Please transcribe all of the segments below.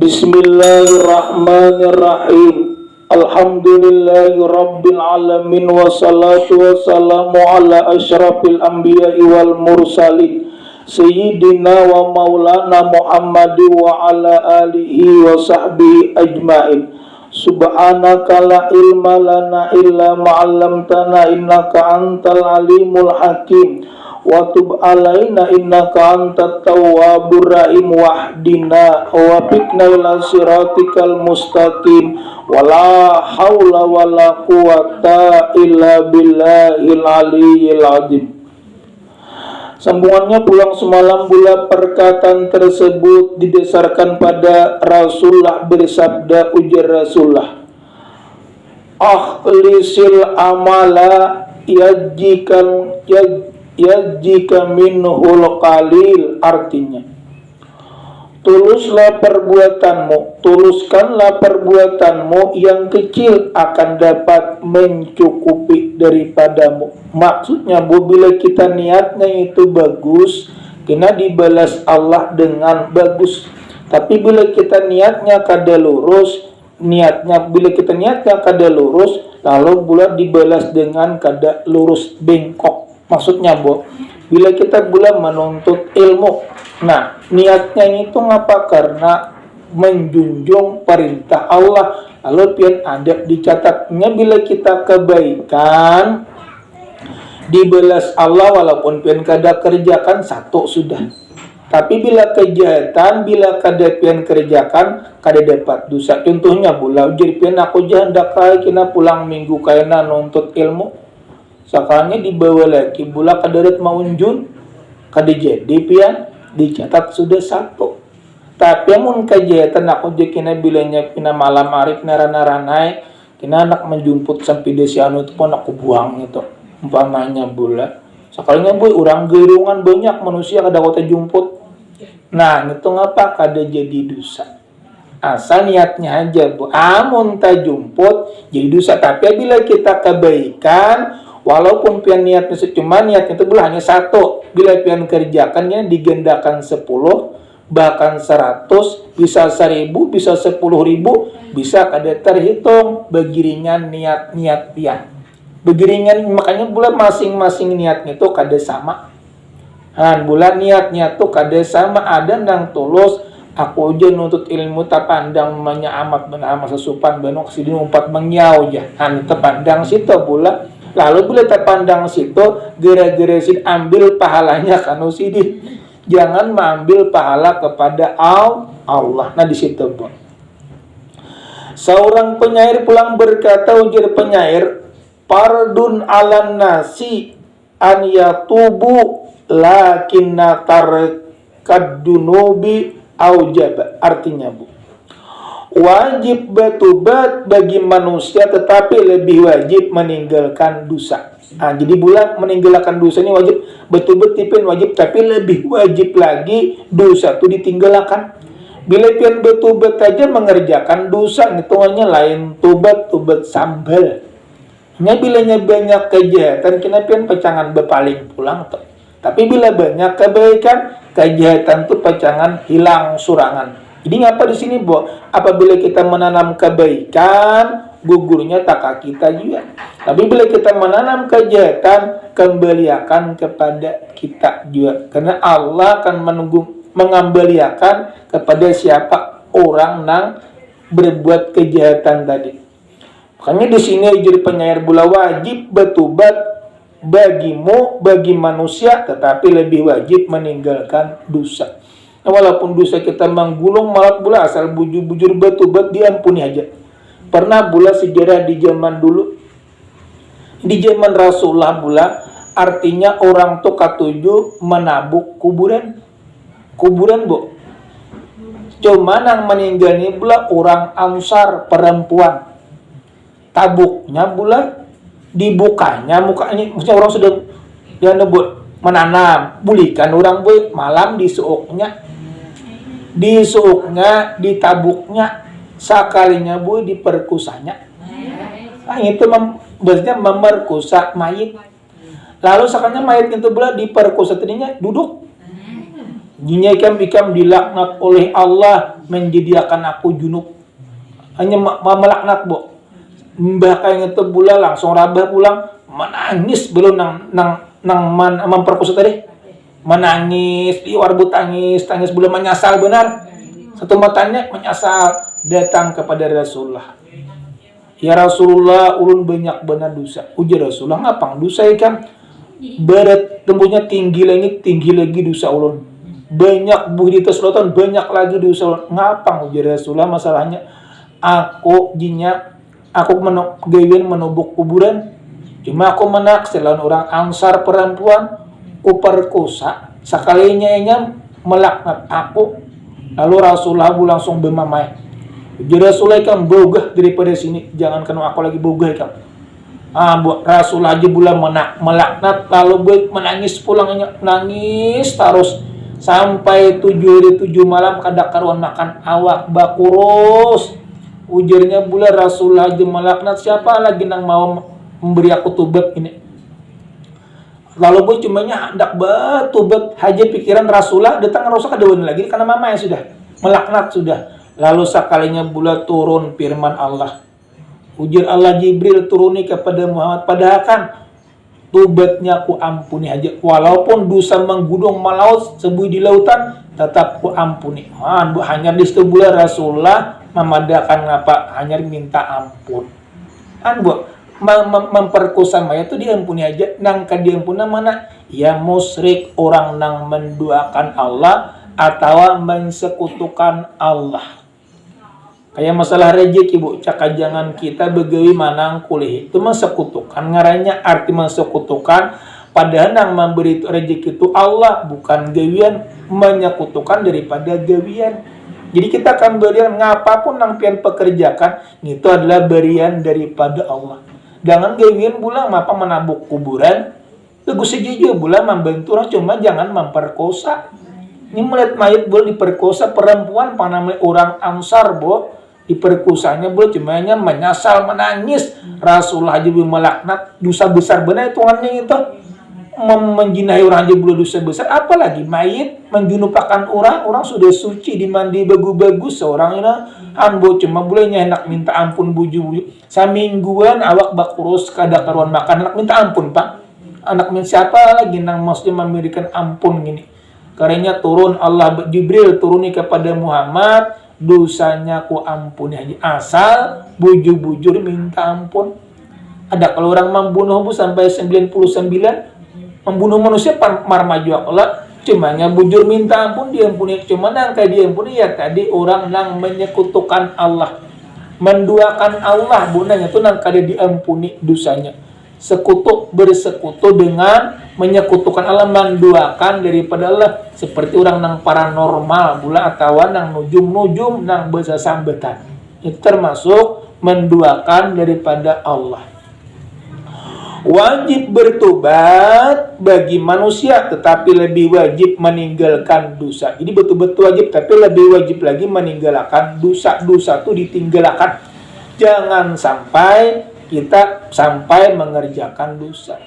Bismillahirrahmanirrahim. Alhamdulillahirabbil alamin wassalatu wassalamu ala asyrafil anbiya'i wal mursalin sayyidina wa maulana Muhammadi wa ala alihi wa sahbihi ajmain. Subhanaka la ilma lana illa ma'allamtana innaka antal alimul hakim. Wa tub alaina innaka antat tawwabur rahim wahdina wa fiqna ila siratikal mustaqim wala haula wala quwata illa billahil aliyyil azim. Sambungannya pulang semalam pula perkataan tersebut didasarkan pada Rasulullah bersabda, ujar Rasulullah, akhlisil amala jika minhul qalil, artinya tuluskanlah perbuatanmu yang kecil akan dapat mencukupi daripadamu. Maksudnya bila kita niatnya itu bagus, kena dibalas Allah dengan bagus. Tapi bila kita niatnya kada lurus, lalu pula dibalas dengan kada lurus, bengkok. Maksudnya bila kita menuntut ilmu, nah niatnya itu ngapa? Karena menjunjung perintah Allah. Lalu pian ada dicatatnya bila kita kebaikan dibalas Allah, walaupun pian kada kerjakan satu sudah. Tapi bila kejahatan, bila kada pian kerjakan, kada dapat dosa. Contohnya ujar pian aku janda kena pulang minggu kena nuntut ilmu. Sakalnya dibawa lagi kadarat maunjun, kada jadi pian dicatat sudah satu. Tapi amun kejahatan aku je kena bilanya kena malam arif naranai kena anak menjumput sampai desi anu itu pun aku buang itu umpamanya sakalnya orang gerungan banyak manusia kada kota jumput. Nah itu ngapa kada jadi dosa, asal niatnya aja amun tak jumput jadi dosa. Tapi bila kita kebaikan, walaupun pian niatnya cuma niatnya itu hanya satu, bila pian kerjakannya digendakan 10, bahkan 100, bisa 1000, bisa 10.000, bisa kada terhitung begiringan niat-niat pian. Begiringan, makanya masing-masing niatnya itu kada sama. Niatnya tuh kada sama, ada nang tulus aku aja nuntut ilmu tak pandang namanya amat sesupan benok sidin umpat mengyau aja. Terpandang situ lalu bila terpandang situ, gara-gara ambil pahalanya kanu sidin. Jangan mengambil pahala kepada Allah. Nah di situ seorang penyair pulang berkata, ujar penyair, fardun alan nasi an yatubu lakinna tarkad dunubi aujab. Artinya wajib bertobat bagi manusia, tetapi lebih wajib meninggalkan dosa. Jadi meninggalkan dosa ini wajib, bertobat tipin wajib, tapi lebih wajib lagi dosa itu ditinggalkan. Bila pian bertobat aja mengerjakan dosa, hitungannya lain tobat sambal. Bilanya banyak kejahatan, kena pian pecangan berpaling pulang tuh. Tapi bila banyak kebaikan, kejahatan tuh pecangan hilang surangan. Jadi ngapa di sini apabila kita menanam kebaikan, gugurnya tak kita juga. Tapi bila kita menanam kejahatan, kembaliakan kepada kita juga. Karena Allah akan mengembaliakan kepada siapa orang yang berbuat kejahatan tadi. Makanya di sini jadi penyair wajib bertobat bagimu, bagi manusia, tetapi lebih wajib meninggalkan dosa. Walaupun dosa kita menggulung malat asal bujur-bujur bertobat diampuni aja. Pernah sejarah di zaman dulu, di zaman Rasulullah artinya orang tuh katuju menabuk kuburan cuman yang meninggal ini orang Ansar perempuan, tabuknya dibukanya mukanya, maksudnya orang sudah dia nebut menanam, bulikan orang malam disuuknya, ditabuknya, sakalinya diperkusanya. Itu maksudnya memerkosa mayit. Lalu sakalinya mayit itu diperkosa tadinya duduk Jinya ikam dilaknat oleh Allah menjadikan aku junub. Hanya melaknat bu. Mbah kayak itu pula langsung rabah pulang menangis belum memperkosa tadi. Menangis, liwar tangis belum menyesal benar. Satu matanya menyesal datang kepada Rasulullah. Ya Rasulullah, ulun banyak benar dosa. Ujar Rasulullah, ngapang dosa ikan? Berat tembusnya tinggi lagi dosa ulun. Banyak budi selatan, banyak lagi dosa ulun. Ngapang ujar Rasulullah, masalahnya aku gawian menubuk kuburan. Cuma aku menaksir lawan orang Ansar perempuan, ku perkosa. Sekalinya melaknat aku. Lalu Rasulullah langsung bermamai. Jadi Rasulullah kan bogah daripada sini. Jangan kena aku lagi bogah kan. Rasulullah aja bulan melaknat. Lalu menangis pulangnya. Nangis terus. Sampai 7 malam kada karuan makan awak bakurus. Ujarnya bulan Rasulullah aja melaknat. Siapa lagi yang mau memberi aku tubat ini. Lalu pun cumanya hendak betubat haji pikiran Rasulullah datang Rasulullah kadawan lagi karena mama yang sudah melaknat sudah. Lalu sekalinya bulan turun firman Allah. Ujar Allah Jibril turuni kepada Muhammad padahal kan tubatnya ku ampuni aja. Walaupun dosa menggudung melaut sebuih di lautan tetap ku ampuni. Hanya di sebulan Rasulullah memadakan apa hanya minta ampun. Memperkosa mayat itu diampuni aja. Nang diampuna mana? Ya musyrik orang nang menduakan Allah atau mensekutukan Allah. Kayak masalah rezeki bu, cakajangan kita begawi manang kulih itu mensekutukan. Ngaranya arti mensekutukan. Padahal nang memberi rezeki itu Allah bukan gawian, menyekutukan daripada gawian. Jadi kita akan berian ngapapun nang pian pekerjakan itu adalah berian daripada Allah. Jangan gawian bulan apa menabuk kuburan. Tegus saja bulan membantu orang cuma jangan memperkosa. Ini melihat mayat boleh diperkosa perempuan panamai orang Ansar bu diperkosanya boleh cuma hanya menyesal menangis. Rasulullah aja melaknat dosa besar benar hitungannya itu. Menjinahi orang aja boleh dosa besar apalagi mayit menjunupakan orang sudah suci dimandi bagus-bagus seorang ini ambo cuma bolehnya hendak minta ampun buju-buju samingguan awak bakurus kada karuan makan hendak minta ampun pak anak siapa lagi nang maksudnya memberikan ampun gini karena turun Allah Jibril turuni kepada Muhammad dosanya ku ampuni aja asal buju-bujur minta ampun ada kalau orang membunuh bu sampai 99 membunuh manusia marmaju Allah cumanya bujur minta ampun diampuni cuma nangka diampuni ya tadi orang nang menyekutukan Allah menduakan Allah bunanya itu nangka dia diampuni dosanya bersekutu dengan menyekutukan Allah menduakan daripada Allah seperti orang nang paranormal pula atau nang nujum nang bahasa sambatan itu termasuk menduakan daripada Allah. Wajib bertobat bagi manusia tetapi lebih wajib meninggalkan dosa. Jadi betul-betul wajib tapi lebih wajib lagi meninggalkan dosa-dosa itu ditinggalkan. Jangan sampai kita mengerjakan dosa.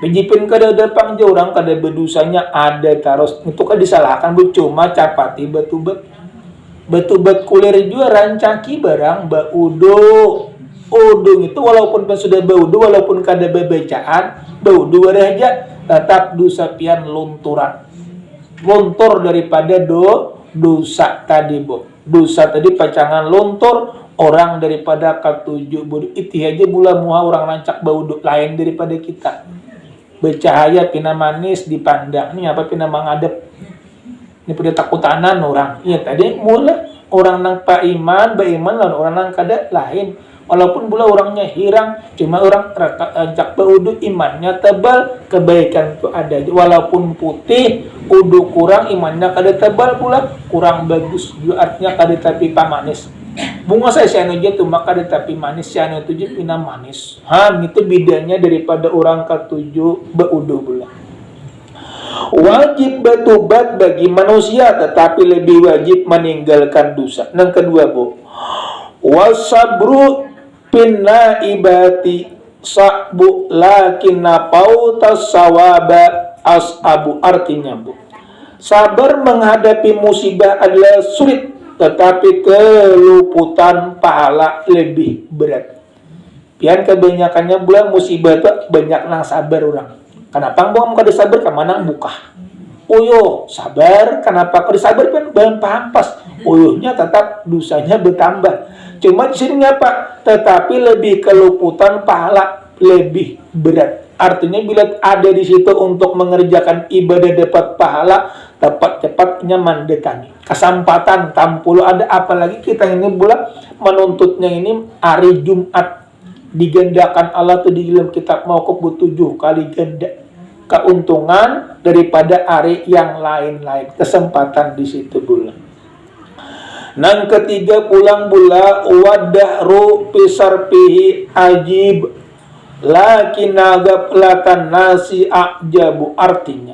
Pejipin kada depan je orang kada berdosanya ada terus itu kan disalahkan cuma capati betubat kulir juga rancaki barang baudo. Udung itu walaupun sudah baudu walaupun kada bebacaan baudu aja tetap dosa pian luntur daripada dosa tadi bu dosa tadi pacangan luntur orang daripada ketujuh bodoh itu aja bula muha orang rancak baudu lain daripada kita bercahaya pina manis dipandang ini apa pina mengadep ini pada takutanan orang iya tadi mula orang nang beiman lawan orang nang kada lain walaupun pula orangnya hirang, cuma orang rancak baudu imannya tebal, kebaikan itu ada. Walaupun putih, udu kurang imannya kada tebal pula, kurang bagus. Juga artinya kada tapi pamanis. Bunga saya siano aja tuh maka kada tapi manis, siano itu je pina manis. Itu bedanya daripada orang ketujuh baudu pula. Wajib bertobat bagi manusia, tetapi lebih wajib meninggalkan dosa. Yang kedua bu, wasabru pinna ibati sa'bu lakinna pautas sawaba as'abu artinya bu Sabar menghadapi musibah adalah sulit, tetapi keluputan pahala lebih berat. Pian kebanyakannya bulan musibah itu banyak nang sabar orang. Kenapa buang kada sabar kemana buka? Uyuh sabar, kenapa kada sabar kan bahan pampas. Uyuhnya tetap dosanya bertambah. Cuma di sini apa? Tetapi lebih keluputan pahala lebih berat. Artinya bila ada di situ untuk mengerjakan ibadah dapat pahala, dapat cepatnya mendatangi. Kesempatan tampulu ada, apalagi kita ini bulan menuntutnya ini hari Jumat. Digandakan Allah tuh di dalam kitab Mauquf 7 kali ganda keuntungan daripada hari yang lain-lain. Kesempatan di situ bulan. Nang ketiga pulang bula wadahru pisarpihi ajib lakin pelatan nasi ajabu, artinya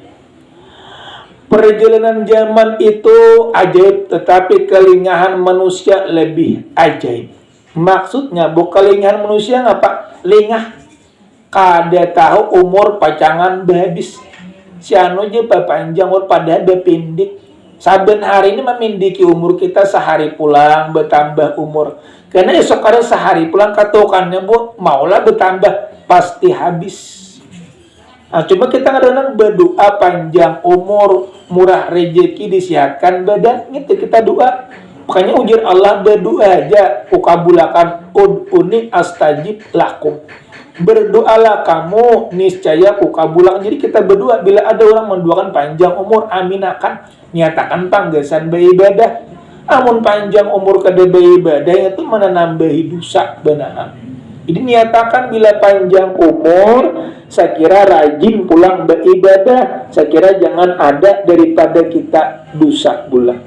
perjalanan zaman itu ajaib, tetapi kelingahan manusia lebih ajaib. Maksudnya bukan kelingahan manusia ngapa? Lingah kada tahu umur pacangan habis. Si anu je panjang umur padahal berpindik. Saben hari ini memindiki umur kita sehari pulang bertambah umur. Karena esok hari sehari pulang katokannya bu maulah bertambah pasti habis. Nah, coba kita kadang-kadang berdoa panjang umur, murah rezeki, disehatkan badan, gitu kita doa. Makanya ujar Allah berdoa aja, ukabulakan ud'uni astajib lakum. Berdoalah kamu, niscaya ukabulakan. Jadi kita berdoa bila ada orang mendoakan panjang umur, aminakan, nyatakan panggesan beribadah. Amun panjang umur kada beribadah itu menambahi dosa benar. Jadi nyatakan bila panjang umur, saya kira rajin pulang beribadah, saya kira jangan ada daripada kita dosa bulan.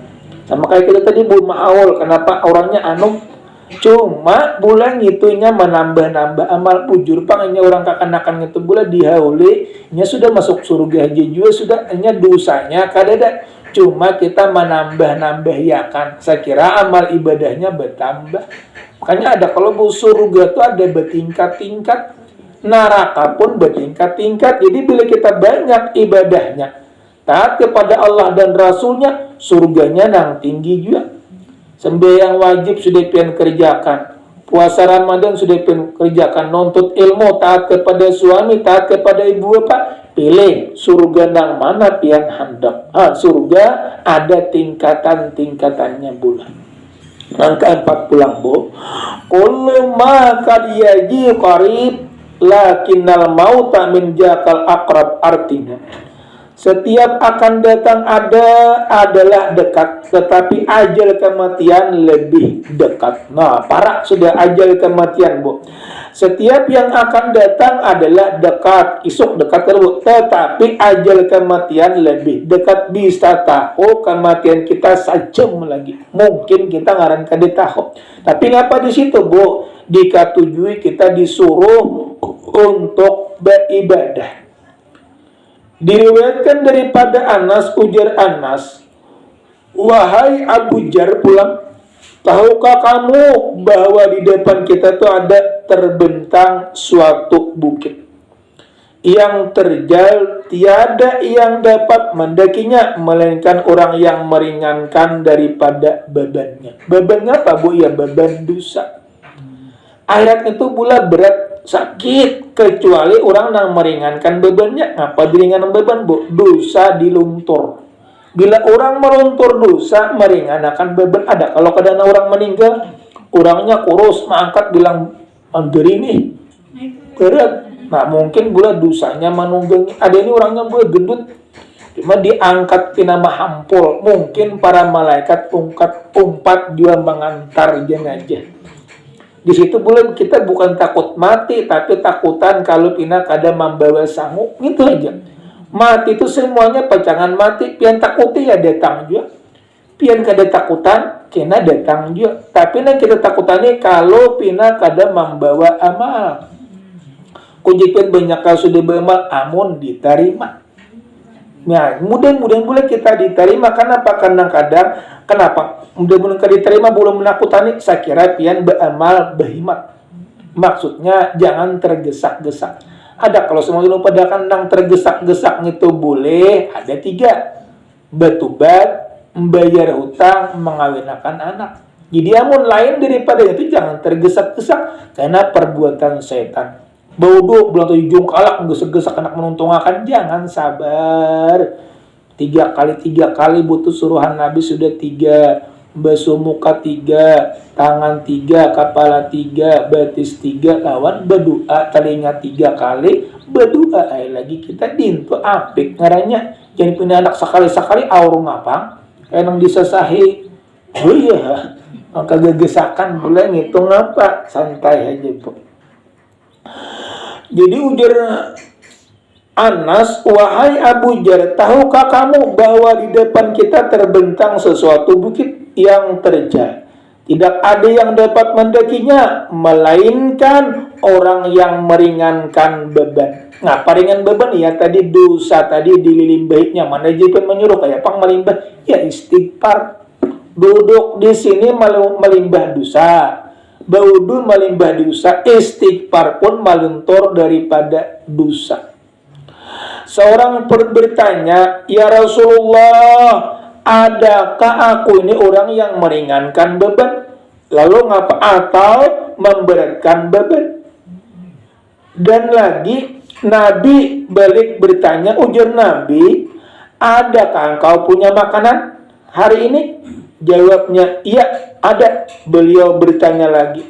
Sama kayak kita tadi Bu Ma'awul, kenapa orangnya anu cuma bulan itunya menambah-nambah amal pujur pangnya orang kakanakan itu bulan dihauli nya sudah masuk surga aja juga sudah hanya dosanya kadada cuma kita menambah-nambah ya kan. Saya kira amal ibadahnya bertambah. Makanya ada kalau bu surga itu ada bertingkat-tingkat, neraka pun bertingkat-tingkat. Jadi bila kita banyak ibadahnya, taat kepada Allah dan Rasulnya, surganya nang tinggi juga. Sembahyang wajib sudah pian kerjakan, puasa Ramadan sudah pian kerjakan, nuntut ilmu, taat kepada suami, taat kepada ibu bapak, pilih surga nang mana pian hendak. Surga ada tingkatan-tingkatannya bulan. Nang keempat pulang bu, kullu ma kad yaji qarib lakinnal mauta min jakal aqrab, artinya setiap akan datang adalah dekat, tetapi ajal kematian lebih dekat. Nah, para sudah ajal kematian, Bu. Setiap yang akan datang adalah dekat, isuk dekat terus, tetapi ajal kematian lebih dekat. Bisa tahu kematian kita sajam lagi. Mungkin kita ngaran kada tahu. Tapi ngapa di situ, Bu? Dikatujui kita disuruh untuk beribadah. Diriwayatkan daripada Anas, ujar Anas, wahai Abu Jar pulang, tahukah kamu bahwa di depan kita tuh ada terbentang suatu bukit yang terjal, tiada yang dapat mendakinya melainkan orang yang meringankan daripada bebannya. Bebannya apa Bu? Ya beban dosa. Akhirat itu pula berat, sakit, kecuali orang yang meringankan bebannya. Apa diringankan beban, Bu? Dosa diluntur. Bila orang meluntur dosa, meringankan beban ada. Kalau kadang orang meninggal, orangnya kurus, mengangkat bilang, anggeri nih, berat. Nah, mungkin pula dosanya menunggangi. Ada ini orangnya boleh gendut, cuma diangkat nama hampul. Mungkin para malaikat umpat dia mengantar jenazah. Di situ boleh kita bukan takut mati, tapi takutan kalau pina kada membawa sanggup, gitu aja. Mati itu semuanya pacangan mati, pian takuti ya datang juga. Pian kada takutan, kena datang juga. Tapi yang kita takutannya kalau pina kada membawa amal. Kujikan banyak kalau sudah beramal, amun diterima. Nah, mudah-mudahan boleh kita diterima. Kenapa? Kadang-kadang, kenapa? Mudah-mudahan kita diterima belum menakutani. Saya kira pian beramal berhimat. Maksudnya jangan tergesa-gesa. Ada kalau semua lupa pada kandang tergesa-gesa itu boleh. Ada 3. betubat, membayar hutang, mengawinkan anak. Jadi amun lain daripada itu jangan tergesa-gesa karena perbuatan setan. Bodoh belum ujung kalak gesek-gesek anak menuntungakan, jangan, sabar. Tiga kali butuh suruhan Nabi sudah 3, basuh muka 3, tangan 3, kepala 3, batis 3, lawan berdoa telinga 3 kali, berdoa lagi kita dintu apik ngaranya. Jangan punya anak sekali-sekali aurung apa enang disesahi. Oh iya, maka gegesakan pula ngitung apa, santai aja bu. Jadi ujar Anas, wahai Abu Jar, tahukah kamu bahwa di depan kita terbentang sesuatu bukit yang terjal? Tidak ada yang dapat mendakinya, melainkan orang yang meringankan beban. Ngapa ringan beban? Ya tadi dosa, tadi dililimbahinya. Mana jipen menyuruh kayak pang melimbah? Ya istighfar. Duduk di sini melimbah dosa. Baudu melimbah dosa, istighfar pun meluntur daripada dosa. Seorang bertanya, ya Rasulullah, adakah aku ini orang yang meringankan beban? Lalu ngapa? Atau memberatkan beban? Dan lagi Nabi balik bertanya, ujar Nabi, adakah engkau punya makanan hari ini? Jawabnya, iya ada. Beliau bertanya lagi,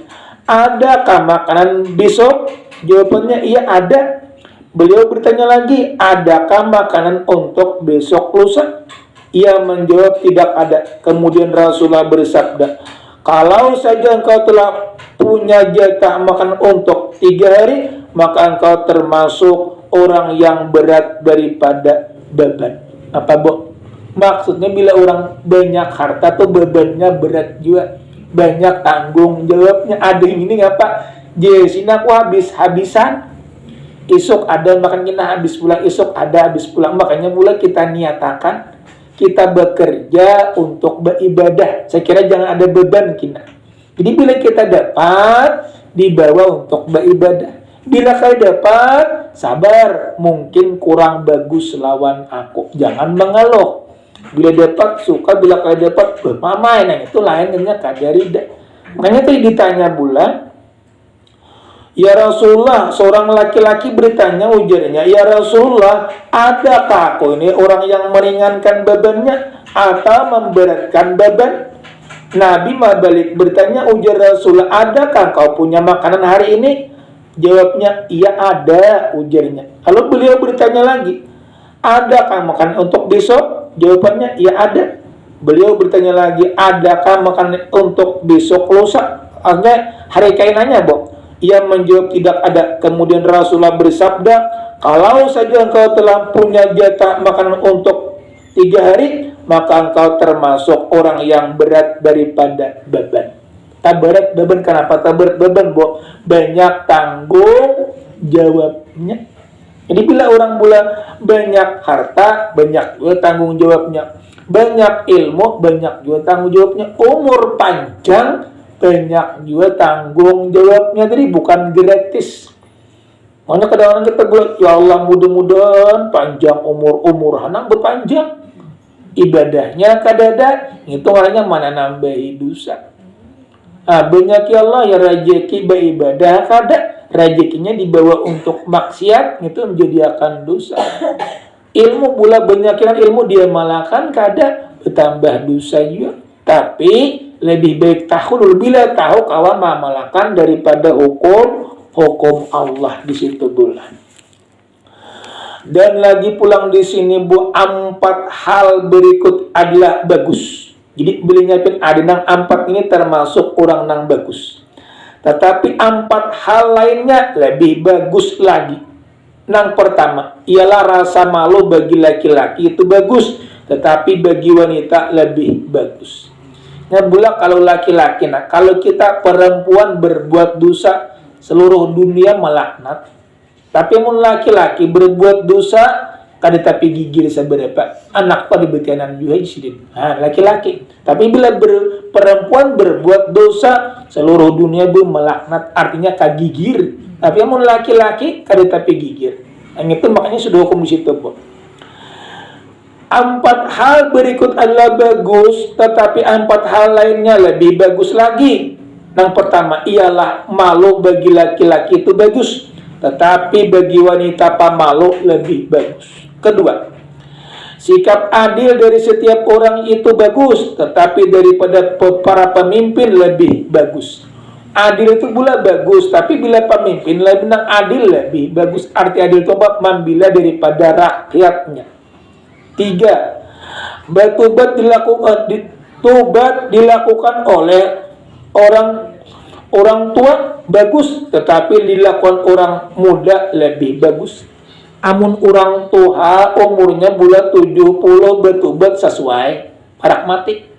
adakah makanan besok? Jawabannya, iya ada. Beliau bertanya lagi, adakah makanan untuk besok lusa? Ia menjawab, tidak ada. Kemudian Rasulullah bersabda, kalau saja engkau telah punya jatah makan untuk 3 hari, maka engkau termasuk orang yang berat daripada beban. Apa bu? Maksudnya bila orang banyak harta tuh bebannya berat juga, banyak tanggung jawabnya. Ada yang ini ngapa? Jesina aku habis-habisan. Esok ada makan kita habis pulang, esok ada habis pulang. Makanya mulai kita niatakan kita bekerja untuk beribadah. Saya kira jangan ada beban kita. Jadi bila kita dapat, dibawa untuk beribadah. Bila kalian dapat, sabar. Mungkin kurang bagus lawan aku. Jangan mengeluh. Bila dapat, suka. Bila kalian dapat, bermamain. Nah, itu lainnya kadarida. Makanya tadi ditanya bulan, ya Rasulullah, seorang laki-laki bertanya, ujarnya, ya Rasulullah, adakah aku ini orang yang meringankan bebannya atau memberatkan beban? Nabi balik bertanya, ujar Rasulullah, adakah kau punya makanan hari ini? Jawabnya, iya ada, ujarnya. Lalu beliau bertanya lagi, adakah makanan untuk besok? Jawabannya, iya ada. Beliau bertanya lagi, adakah makanan untuk besok lusa? Artinya hari kainannya, Bob. Ia menjawab, tidak ada. Kemudian Rasulullah bersabda, kalau saja engkau telah punya jatah makanan untuk 3 hari, maka engkau termasuk orang yang berat daripada beban. Tak berat beban, kenapa tak berat beban? Banyak tanggung jawabnya. Jadi bila orang banyak harta, banyak juga tanggung jawabnya. Banyak ilmu, banyak juga tanggung jawabnya. Umur panjang, banyak juga tanggung jawabnya. Jadi bukan gratis. Makanya kadang-kadang kita bilang, ya Allah mudah-mudahan panjang umur hanang berpanjang. Ibadahnya kadada, hitungannya mana nambahi dosa. Banyak ya Allah ya rejeki beribadah kada, rejekinya dibawa untuk maksiat, itu menjadikan dosa. Ilmu pula banyakin ilmu dia malakan kada, bertambah dosa juga. Tapi lebih baik tahu bila tahu kawan memalakan daripada hukum Allah di situ bulan. Dan lagi pulang di sini 4 hal berikut adalah bagus. Jadi belinya pun ada nang 4 ini termasuk orang nang bagus. Tetapi 4 hal lainnya lebih bagus lagi. Nang pertama ialah rasa malu bagi laki-laki itu bagus, tetapi bagi wanita lebih bagus. Nah, pula kalau laki-laki, kalau kita perempuan berbuat dosa, seluruh dunia melaknat. Tapi mun laki-laki berbuat dosa, kada tapi gigir seberapa anak pada betianan juga sidin. Laki-laki. Tapi bila perempuan berbuat dosa, seluruh dunia melaknat, artinya kagigir. Tapi mun laki-laki, kada tapi gigir. Yang itu makanya sudah hukum di situ, Bu. Yang kedua, ialah rasa malu bagi laki-laki itu bagus. Tetapi bagi wanita lebih bagus. Nah, pula kalau laki-laki berbuat dosa, seluruh dunia melaknat. Tapi mun laki-laki, kada tapi gigir. Tapi mun laki-laki, kada tapi gigir. Yang itu makanya sudah hukum di situ, Bu. Empat hal berikut adalah bagus, tetapi empat hal lainnya lebih bagus lagi. Yang pertama ialah malu bagi laki-laki itu bagus, tetapi bagi wanita pemalu lebih bagus. Kedua, sikap adil dari setiap orang itu bagus, tetapi daripada para pemimpin lebih bagus. Adil itu pula bagus, tapi bila pemimpin lebih adil lebih bagus. Arti adil itu membela daripada rakyatnya. Tiga, bertobat dilakukan oleh orang tua bagus, tetapi dilakukan orang muda lebih bagus. Amun orang tua umurnya bulan 70 bertobat sesuai pragmatik.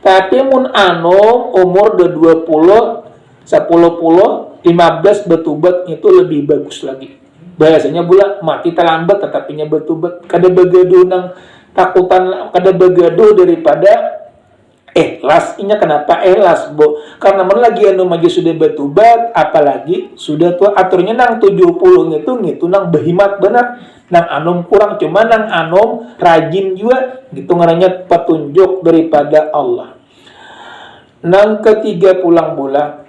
Tapi mun anom umur 20, 10, 15 bertobat itu lebih bagus lagi. Biasanya pula mati terlambat tetapinya bertobat. Kada begaduh nang takutan, kada begaduh daripada ikhlas. Inya kenapa ikhlas, Bo? Karena men lagi anu magi sudah bertobat, apalagi sudah tua aturnya nang 70 gitu nang behimat benar. Nang anom kurang, cuma nang anom rajin juga gitu, ngarannya petunjuk daripada Allah. Nang ketiga pulang bola,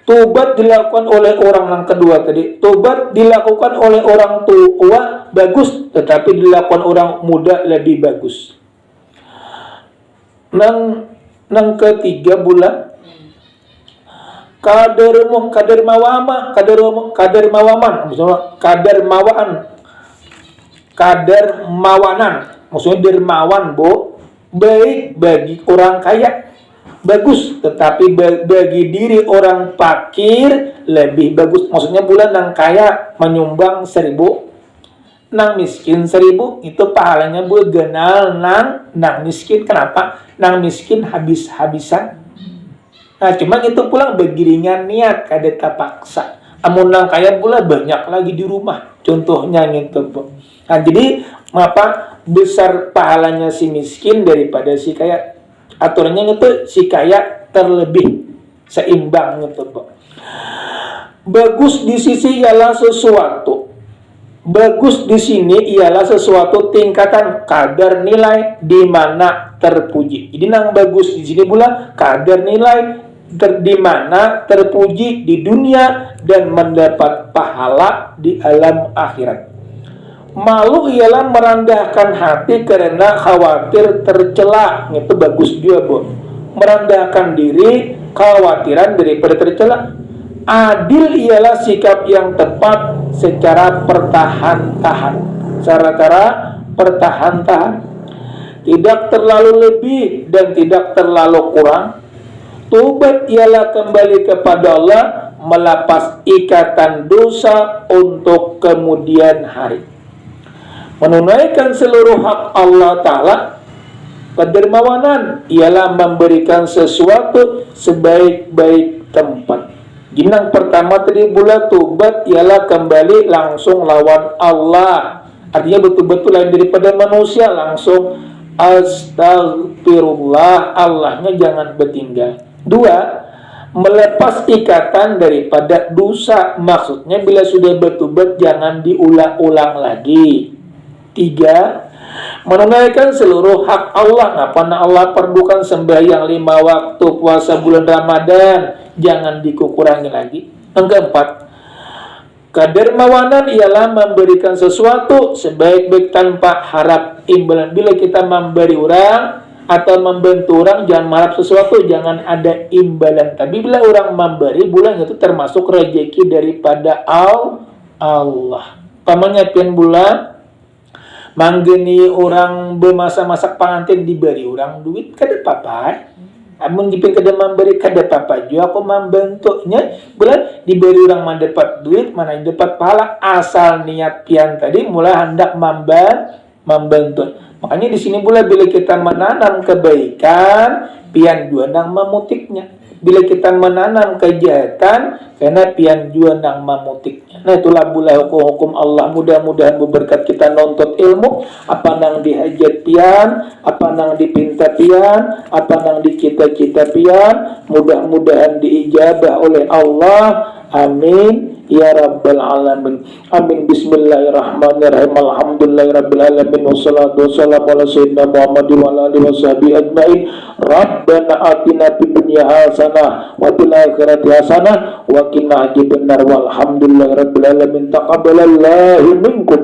tobat dilakukan oleh orang yang kedua tadi. Tobat dilakukan oleh orang tua bagus, tetapi dilakukan orang muda lebih bagus. Nang ketiga bulan kadermawanan, maksudnya dermawan, Bo, baik bagi orang kaya bagus, tetapi bagi diri orang fakir lebih bagus. Maksudnya bulan nang kaya menyumbang 1.000, nang miskin 1.000, itu pahalanya bu genal nang miskin. Kenapa? Nang miskin habis-habisan. Nah, cuma itu pulang begiringan niat, kada terpaksa. Amun nang kaya pula banyak lagi di rumah. Contohnya gitu, Bu. Nah, jadi apa besar pahalanya si miskin daripada si kaya. Aturannya itu si kaya terlebih seimbang gitu, Bu. Bagus di sisi ialah sesuatu. Bagus di sini ialah sesuatu tingkatan kadar nilai di mana terpuji. Jadi nang bagus di sini pula kadar nilai di mana terpuji di dunia dan mendapat pahala di alam akhirat. Malu ialah merendahkan hati karena khawatir tercela. Itu bagus juga, Bu. Merendahkan diri, khawatiran daripada tercela. Adil ialah sikap yang tepat secara pertahan-tahan. Secara pertahan-tahan. Tidak terlalu lebih dan tidak terlalu kurang. Tobat ialah kembali kepada Allah, melepas ikatan dosa untuk kemudian hari. Menunaikan seluruh hak Allah Ta'ala. Kedermawanan ialah memberikan sesuatu sebaik-baik tempat. Ginang pertama tadi pula tobat ialah kembali langsung lawan Allah. Artinya betul-betul lain daripada manusia, langsung astagfirullah, Allahnya jangan bertinggal. Dua, melepas ikatan daripada dosa. Maksudnya bila sudah bertobat jangan diulang-ulang lagi. Tiga, menunaikan seluruh hak Allah. Ngapana Allah perlukan sembahyang 5 waktu, puasa bulan Ramadan, jangan dikurangi lagi. Yang keempat, kedermawanan ialah memberikan sesuatu sebaik-baik tanpa harap imbalan. Bila kita memberi orang atau membantu orang, jangan mengharap sesuatu, jangan ada imbalan. Tapi bila orang memberi, bulan itu termasuk rezeki daripada Allah. Pamannya pian bulan manggeni orang bermasak-masak pengantin diberi orang duit, kada apa-apa. Amun dipin kada memberi kada apa-apa juga, aku membentuknya bulan diberi orang mendapat duit, mana dapat pahala, asal niat pian tadi mulai hendak membantu. Makanya di sini pula bila kita menanam kebaikan, pian juga nang memutiknya. Bila kita menanam kejahatan, karena pian juga nang memutiknya. Nah, itulah pula hukum-hukum Allah. Mudah-mudahan berkat kita nonton ilmu, apa nang dihajat pian, apa nang dipinta pian, apa nang dicita-cita pian, mudah-mudahan diijabah oleh Allah. Amin ya rabbal alamin. Amin. Bismillahirrahmanirrahim. Alhamdulillahirabbil alamin wassalatu wassalamu ala sayyidina Muhammadin wa ala alihi washabihi ajmain. Rabbana atina fid dunya hasanah wa fil akhirati hasanah wa qina adzabannar. Walhamdulillahirabbil alamin. Taqabbalallahu minkum.